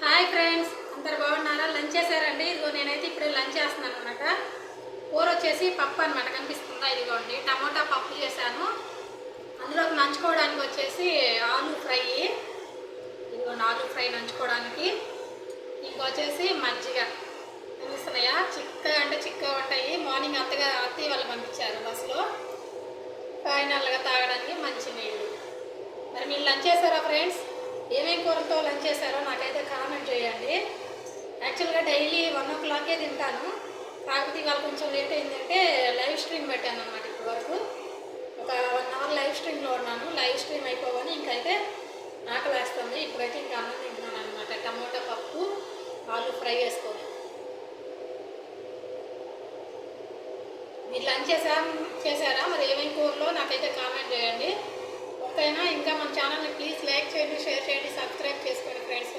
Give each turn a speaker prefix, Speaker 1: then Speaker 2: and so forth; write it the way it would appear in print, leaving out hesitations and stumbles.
Speaker 1: Hi friends, అందరు బాగున్నారా? Lunch చేశారండి. ఇదిగో నేనైతే ఇప్పుడే లంచ్ చేస్తున్నాను అనమాట. కూర వచ్చేసి పప్పు అనమాట. కనిపిస్తుందా? ఇదిగోండి టమోటా పప్పు చేశాను. అందులోకి నంచుకోవడానికి వచ్చేసి ఆలూ ఫ్రై. ఇదిగోండి ఆలూ ఫ్రై నంచుకోవడానికి. ఇంకొచ్చేసి మజ్జిగ. కనిపిస్తున్నాయా? చిక్కగా అంటే చిక్కగా ఉంటాయి. మార్నింగ్ అత్తయ్య వాళ్ళు పంపించారు బస్సులో. ఫైనల్గా తాగడానికి మంచి నీళ్ళు. మరి మీరు లంచ్ చేశారా ఫ్రెండ్స్? ఏమేమి కూరలతో లంచ్ చేశారో నాకైతే కామెంట్ చేయండి. యాక్చువల్గా డైలీ 1 o'clockకే తింటాను. కాకపోతే ఇవాళ కొంచెం లేట్ అయిందంటే లైవ్ స్ట్రీమ్ పెట్టాను అనమాట. ఇప్పటి వరకు ఒక 1 hour లైవ్ స్ట్రీమ్లో ఉన్నాను. లైవ్ స్ట్రీమ్ అయిపోగానే ఇంకైతే ఆకలి వేస్తుంది. ఇప్పుడైతే ఇంకా అన్నం తింటున్నాను అనమాట. టమోటా పప్పు ఆలూ ఫ్రై వేసుకొని. మీరు లంచ్ చేశారా? మరి ఏమేమి కూరలో నాకైతే కామెంట్ చేయండి. ఓకేనా? ఇంకా మన ఛానల్ని ప్లీజ్ లైక్ చేయండి, షేర్ చేయండి, సబ్స్క్రైబ్ చేసుకోండి ఫ్రెండ్స్.